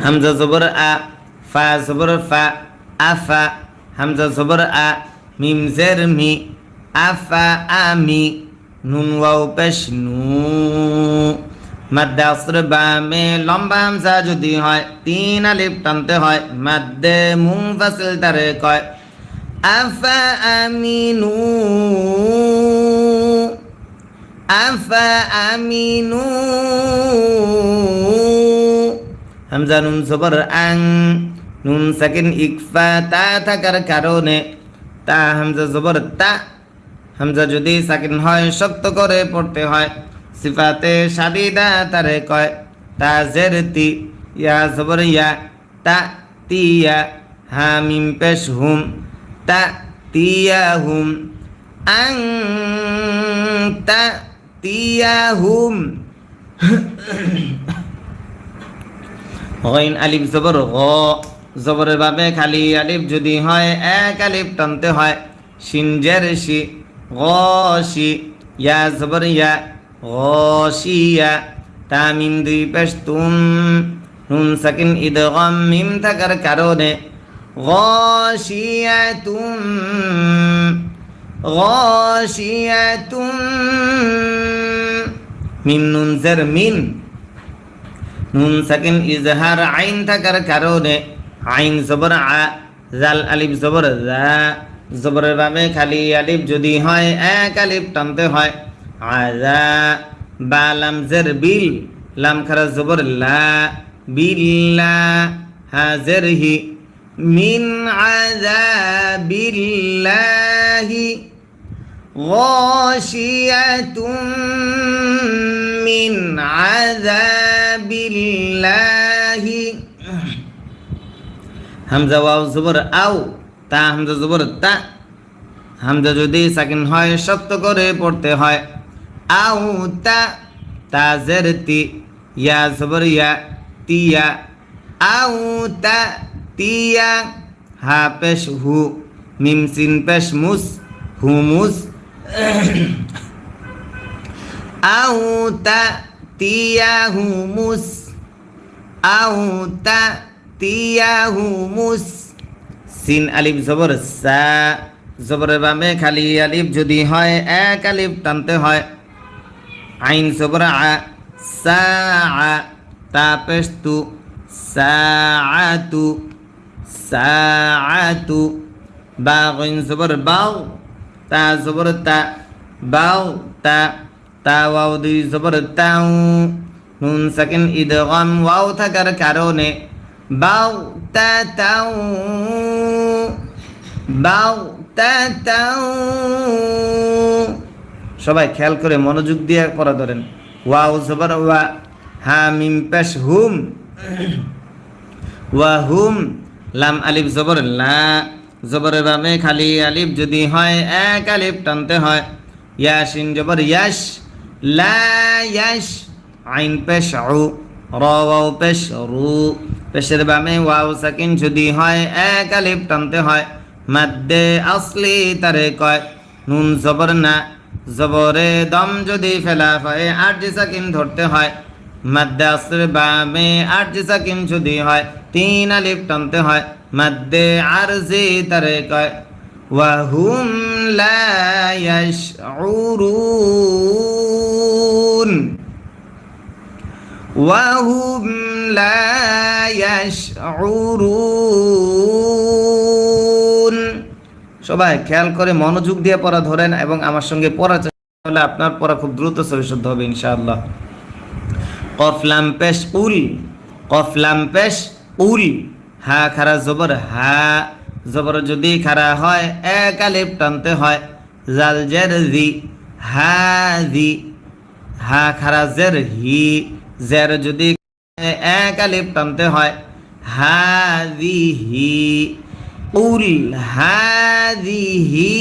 হামজা জবর আ, ফা জবর ফা, আফা, হামজা জবর আ, মিম জের মি, আফা আমি, নুন ওয়াও পেশ নু, মাদ্দে আসর বামে লম্বা হামজা যদি হয় 3 আলিফ টানতে হয়, মাদ্দে মুনফাসিল তারে কয় আফা আমিনু, আফা আমিনু, হামজা নুন জবর আং, নুন সাকিন ইকফা তা থাকার কারণে তা হামজা জবর তা, হামজা যদি সাকিন হয় শক্ত করে পড়তে হয়। সিফাতে শাদিদা তারে কয় তা জের তি, ইয়া জবর ইয়া, তা তিয়া, হা মিম পেশ হুম, তা তিয়া হুম, আং তা তিয়া হুম। গইন আলিফ জবর গ, জবরের ভাবে খালি আলিফ যদি হয় 1 আলিফ টানতে হয়। শিন জের শি, গশি, ইয়া জবর ইয়া, গশিয়া, তা মিম 2 পেশ তুম, নুন সাকিন ইদগাম মিম থাকার কারণে গশিয়াতুম, গশিয়াতুম, মিম নুন জের মিন, নুন সাকিন ইজহার আইন থাকার কারণে আইন জবর আ, জাল আলিফ জবর জা, জবরের ভাবে খালি আলিফ যদি হয় 1 আলিফ টানতে হয়। আযা, বা লাম জের বিল, লাম খারা জবর লা, বিল্লা, হা জের হি, মিন আযাবিল্লাহি, গাশিয়াতুম মিন আযাবিল্লাহি, হামজা ওয়াও জবর আও, তা হামজা জবর তা, হামজা যদি সাকিন হয় শক্ত করে পড়তে হয়। আও তা, তা জের তি, ইয়া জবর ইয়া, তিয়া, আও তা তিয়া, হা পেশ হু, মিম সিন পেশ মুস, হুমুস, আও তা তিয়া হুমুস, আও তা তিয়া হুমুস। সিন আলিফ জবর সা, জবরের বামে খালি আলিফ যদি হয় 1 আলিফ টানতে হয়। আইন জবর আ, সা আ, তা পেশ তু, সাআতু, সাআতু, বা গইন জবর বাও, তা জবর তা, বাও তা, তা ওয়াও 2 জবর তাও, নুন সাকিন ইদগাম ওয়াও থাকার কারণে বাও তা তাও, বাও তা তাও। সবাই খেয়াল করে মনোযোগ দিয়ে পড়া ধরেন। ওয়াও জবর ওয়া, হা মিম পেশ হুম, ওয়া হুম, লাম আলিফ জবর লা, জবরের বামে খালি আলিফ যদি হয় 1 আলিফ টানতে হয়। ইয়াসিন জবর ইয়াশ, লা ইয়াশ, আইন পেশ উ, র ওয়াও পেশ রু, পেশের বামে ওয়াও সাকিন যদি হয় 1 আলিফ টানতে হয়। মাদ্দে আসলি তারে কয় নুন জবর না, জবরে দম যদি ফেলা হয় 8 সাকিন ধরতে হয়। মাদ্দে আসর বামে 8 সাকিন যদি হয় 3 আলিফ টানতে হয়। মাদ্দে আরজি তারে কয় ওয়া হুম লা ইয়াশউরুন, ওয়া হুম লা ইয়াশউরুন। সবাই খেয়াল করে মনোযোগ দিয়ে পড়া ধরেন এবং আমার সঙ্গে পড়া চেষ্টা করলে আপনার পড়া খুব দ্রুত সহিষ্ণু হবে ইনশাআল্লাহ। কফ লাম পেশ উল, কফ লাম পেশ উল, হা খারা জবর হা, জবর যদি খারা হয় 1 আলিফ টানতে হয়। জাল জের জি, হা জি, হা খারা জের হি, জের যদি 1 আলিফ টানতে হয়। হা জি হি, উল হাযিহি,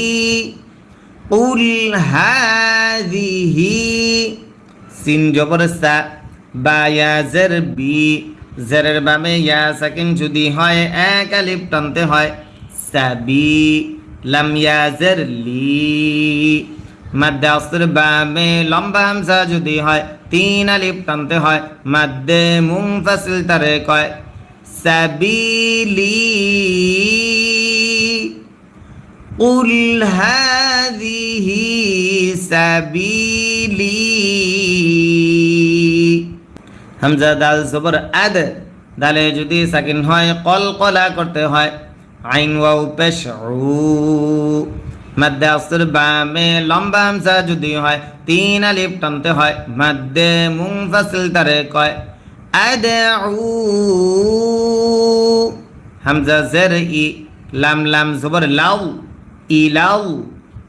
উল হাযিহি। সিন জবর সা, বা ইয়া জের বি, জেরের বামে ইয়া সাকিন যদি হয় 1 আলিফ টানতে হয়। সাবি, লাম ইয়া জের লি, মাদ্দে আসর বামে লম্বা হামজা যদি হয় 3 আলিফ টানতে হয়। মাদ্দে মুনফাসিল তারে কয় সাবিলি কুল হাযিহি সাবিলি হামজা দাল জবর আদ দালে যদি সাকিন হয় কলকলা করতে হয় আইন ওয়াও পেশ উ মাদ্দে আসর বামে লম্বা হামজা যদি হয় তিন আলিফ টানতে হয় মাদ্দে মুনফাসিল তারে কয় আদউ হামজা জের ই লাম লাম জবর লাউ ইলাউ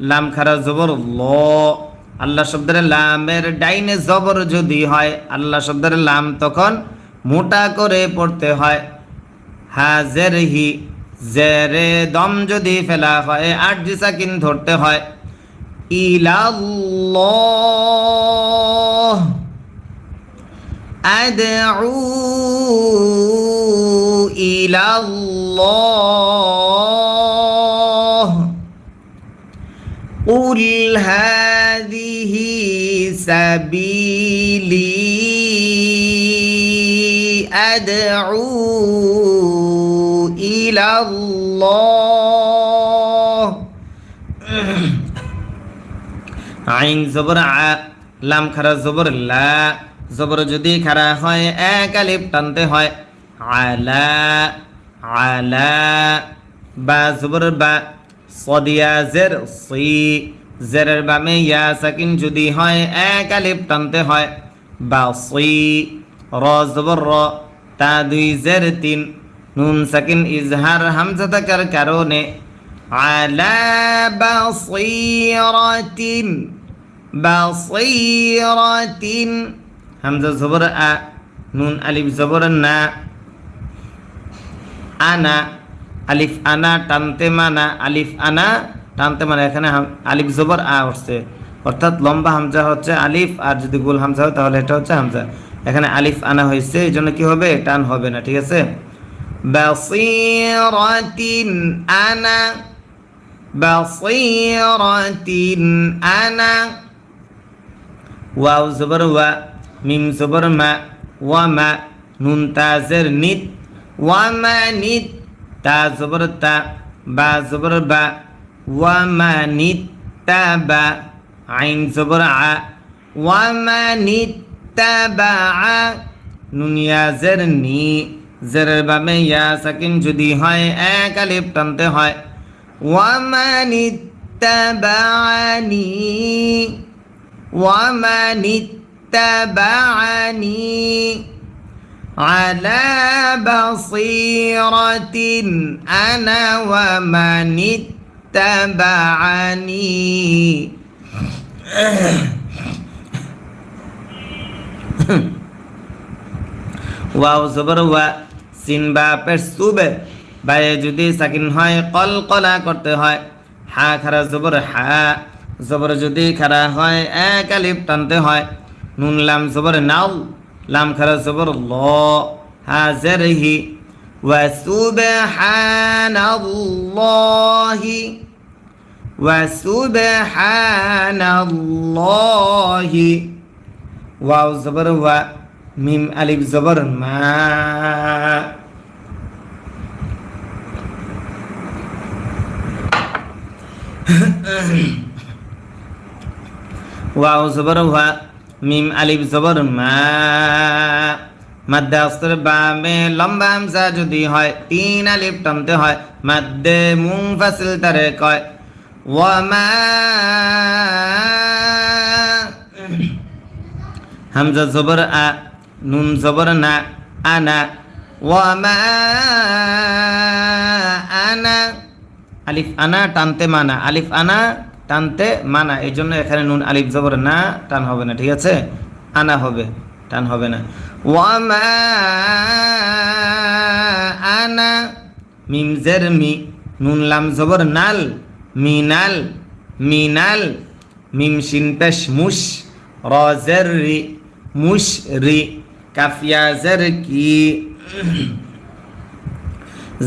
লাম খারা জবর ল আল্লাহ শব্দের লামের ডাইনে জবর যদি হয় আল্লাহ শব্দের লাম তখন মোটা করে পড়তে হয় হাজের হি জেরে দম যদি ফেলা হয় আরজি সাকিন ধরতে হয় ইলাল্লাহ আদউ ইলাল্লাহ কুল হাযিহি সাবিলি আদউ ইলাল্লাহ আইন জবর আ লাম খারা জবর লা জবর যদি খারা হয় এক আলিফ টানতে হয় আলা আলা বা জবর বা সদিয়া জের সি জেরের বামে ইয়া সাকিন যদি হয় এক আলিফ টানতে হয় বা সি র জবর র তা দুই জের তিন নুন সাকিন ইজহার হামজা থাকার কারণে আলা বাসীরাতিন বাসীরাতিন হামজা জবর আ নুন আলিফ জবর না আনা আলিফ আনা টানতে মানা আলিফ আনা টানতে মানা এখানে আলিফ জবর আ উঠছে অর্থাৎ লম্বা হামজা হচ্ছে আলিফ আর যদি গোল হামজা হয় তাহলে এটা হচ্ছে হামজা এখানে আলিফ আনা হয়েছে এই জন্য কি হবে টান হবে না ঠিক আছে বাসীরাতিন আনা বাসীরাতিন আনা ওয়াও জবর ওয়া মিম জবর মা ওয়া মা নুন তাজের নিত ওয়া মা নিত তা জবর তা বা জবর বা ওয়া মা নিত তা বা আইন জবর আ ওয়া মা নিত তা বা আ নুন ইয়াজের নি জেরের বামে ইয়া সাকিন যদি হয় এক আলিফ টানতে হয় ওয়া মা নিত তা বা আনি ওয়া মা নিত তা বা আনি على بصيرة أنا ومن اتبعني ওয়াও জবর ওয়া সিন বা পেশ সুবে বায়ে যদি সাকিন হয় কলকলা করতে হয় হা খারা জবর হা জবর যদি খারা হয় এক আলিফ টানতে হয় নুন লাম জবর নাও লাম খারা জবর ল হাজের হি ওয়া সুবহানাল্লাহি ওয়া সুবহানাল্লাহি ওয়াও জবর ওয়া মিম আলিফ জবর মা ওয়াও জবর ওয়া মিম আলিফ জবর মা মাদ্দে আসর বামে লম্বা হামজা যদি হয় তিন আলিফ টানতে হয় মাদ্দে মুনফাসিল তারে কয় ওয়া মা হামজা জবর আ নুন জবর না আনা ওয়া মা আনা আলিফ আনা টানতে মানা আলিফ আনা টানতে মানা এই জন্য এখানে নুন আলিফ জবর না টান হবে না ঠিক আছে আনা হবে টান হবে না ওয়া মা আনা মিম জের মি নুন লাম জবর নাল মিনাল মিনাল মিম শিন পেশ মুশ র জের রি মুশ রি কাফিয়া জের কি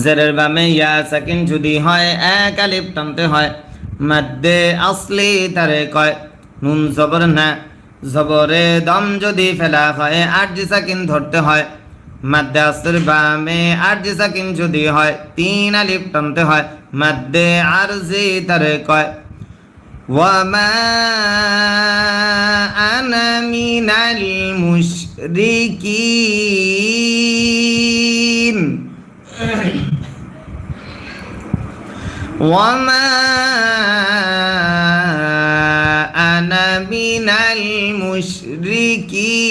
জেরের বামে ইয়া সাকিন যদি হয় এক আলিফ টানতে হয় মাদ্দে আসলি তারে কয় নুন জবর না জবরে দম যদি ফেলা হয় আরজি সাকিন ধরতে হয় মাদ্দে আসর বামে আরজি সাকিন যদি হয় 3 আলিফ টানতে হয় মাদ্দে আরজি তারে কয় ওয়ামা আনা মিনাল মুশরিকিন ওয়ামা আনা মিনাল মুশরিকিন